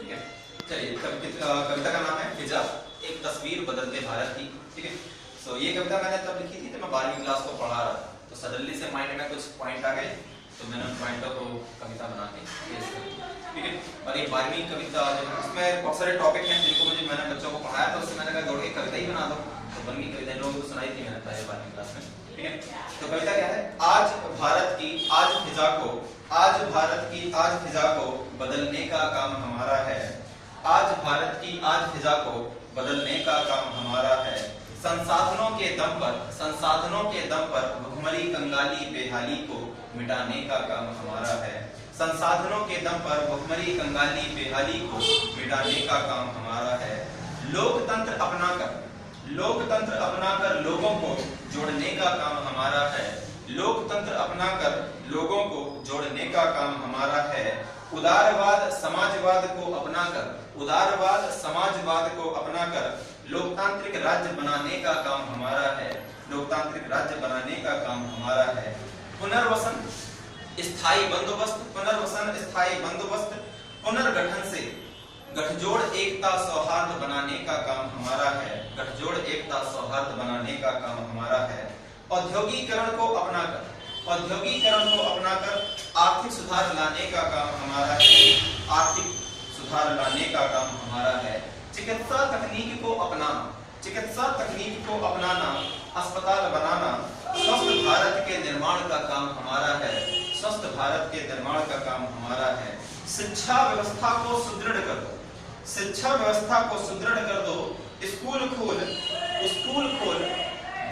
ठीक है। चलिए कविता का नाम है फिजा, एक तस्वीर बदलते भारत की। ठीक है। सो ये कविता मैंने तब लिखी थी तो मैं 12वीं क्लास को पढ़ा रहा था, तो सडनली से माइंड में कुछ पॉइंट आ गए तो मैंने उन पॉइंटों को कविता बना के पेश कर दी। ठीक है। और ये 12वीं कविता जो है उसमें बहुत सारे टॉपिक हैं जिनको मुझे मैंने बच्चों को पढ़ाया था, उससे मैंने कहा दौड़ के कविता ही बना दो, तो बन गई कविता। लोगों को सुनाई थी मैंने पहले 12वीं क्लास में। ठीक है। तो कविता क्या है? आज भारत की आज फिजा को, आज भारत की आज फिजा को बदलने का काम हमारा है। आज भारत की आज फिजा को बदलने का काम हमारा है। संसाधनों के दम पर भुखमरी कंगाली बेहाली को मिटाने का काम हमारा है। संसाधनों के दम पर भुखमरी कंगाली बेहाली को मिटाने का काम हमारा है। लोकतंत्र अपनाकर लोगों को जोड़ने का काम हमारा है। लोकतंत्र अपनाकर लोगों को जोड़ने का काम हमारा है। उदारवाद समाजवाद को अपनाकर लोकतांत्रिक राज्य बनाने का काम हमारा है। लोकतांत्रिक राज्य बनाने का काम हमारा है। पुनर्वसन स्थायी बंदोबस्त पुनर्गठन से गठजोड़ एकता सौहार्द बनाने का काम हमारा है। गठजोड़ एकता सौहार्द बनाने का काम हमारा है। औद्योगिकरण को अपनाकर आर्थिक सुधार लाने का काम हमारा है। आर्थिक सुधार लाने का काम हमारा है। चिकित्सा तकनीक को अपनाना अस्पताल बनाना स्वस्थ भारत के निर्माण का काम हमारा है। स्वस्थ भारत के निर्माण का काम हमारा है। शिक्षा व्यवस्था को सुदृढ़ कर दो। स्कूल खोल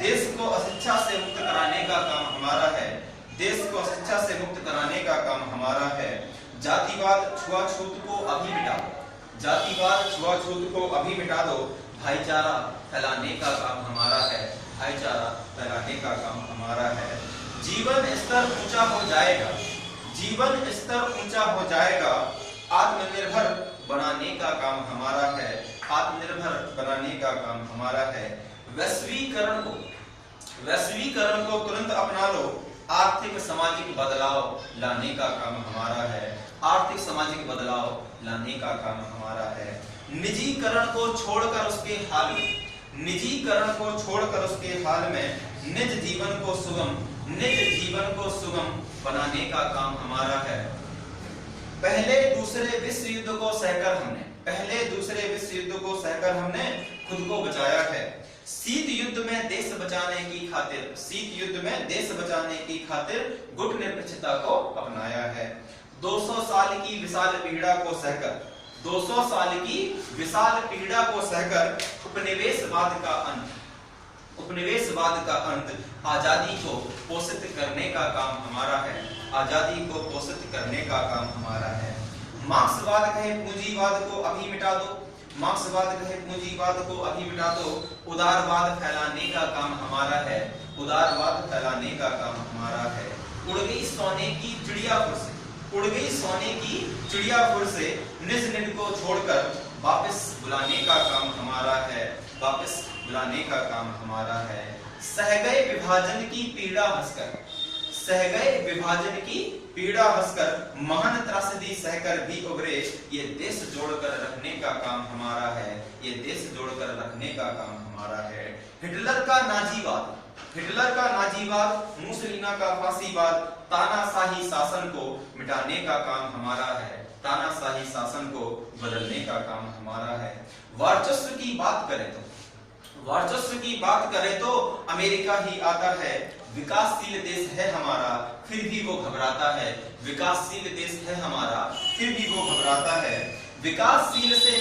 देश को अशिक्षा से मुक्त कराने का काम हमारा है। देश को अशिक्षा से मुक्त कराने का काम हमारा है। जातिवाद छुआछूत को अभी मिटा दो। भाईचारा फैलाने का काम हमारा है। भाईचारा फैलाने का काम हमारा है। जीवन स्तर ऊंचा हो जाएगा। आत्मनिर्भर बनाने का काम हमारा है। आत्मनिर्भर बनाने का काम हमारा है। वैश्वीकरण को तुरंत अपना लो। आर्थिक सामाजिक बदलाव लाने का काम हमारा है। आर्थिक सामाजिक बदलाव लाने का काम हमारा है। निजीकरण को छोड़कर उसके हाल में निज जीवन को सुगम बनाने का काम हमारा है। पहले दूसरे विश्व युद्ध को सहकर हमने खुद को बचाया है। शीत युद्ध में देश बचाने की खातिर गुट निरपेक्षता को अपनाया है। 200 साल की विशाल पीड़ा को सहकर उपनिवेशवाद का अंत आजादी को पोषित करने का काम हमारा है। आजादी को पोषित करने का काम हमारा है। मार्क्सवाद कहे पूंजीवाद को अभी मिटा दो। उदारवाद फैलाने का काम हमारा है। उदारवाद फैलाने का काम हमारा है। उड़ गई सोने की चिड़िया फुर से निज निज को छोड़कर वापस बुलाने का काम हमारा है। वापस बुलाने का काम हमारा है। सह गए विभाजन की पीड़ा हंसकर महान त्रासदी सहकर भी उभरे। ये देश जोड़कर रखने का काम हमारा है। ये देश जोड़कर रखने का काम हमारा है। हिटलर का नाजीवाद मुसोलिनी का फांसीवाद तानाशाही शासन को मिटाने का काम हमारा है। तानाशाही शासन को बदलने का काम हमारा है। वर्चस्व की बात करें तो अमेरिका ही आता है। विकासशील देश है हमारा फिर भी वो घबराता है। विकासशील देश है हमारा फिर भी वो घबराता है। विकासशील से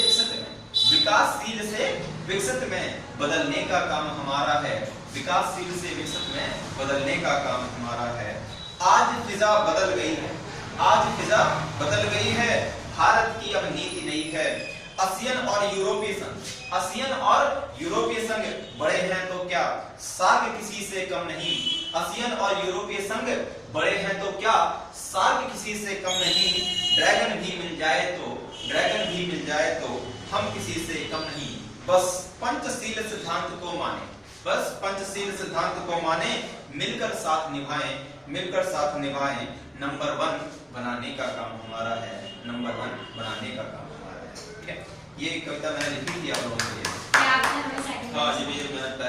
विकसित में बदलने का काम हमारा है। विकासशील से विकसित में बदलने का काम हमारा है। आज फिजा बदल गई है। भारत की अब नीति नहीं है। आसियान और यूरोपीय संघ बड़े हैं तो क्या सार्क किसी से कम नहीं। आसियान और यूरोपीय संघ बड़े हैं तो क्या सार्क किसी से कम नहीं। ड्रैगन भी मिल जाए तो हम किसी से कम नहीं। बस पंचशील सिद्धांत को माने मिलकर साथ निभाएं। नंबर 1 बनाने का काम हमारा है। नंबर 1 बनाने का काम हमारा है। ये कविता मैंने लिखी थी आप लोगों के लिए। क्या आपने हमें सेकंड हाँ, ये भी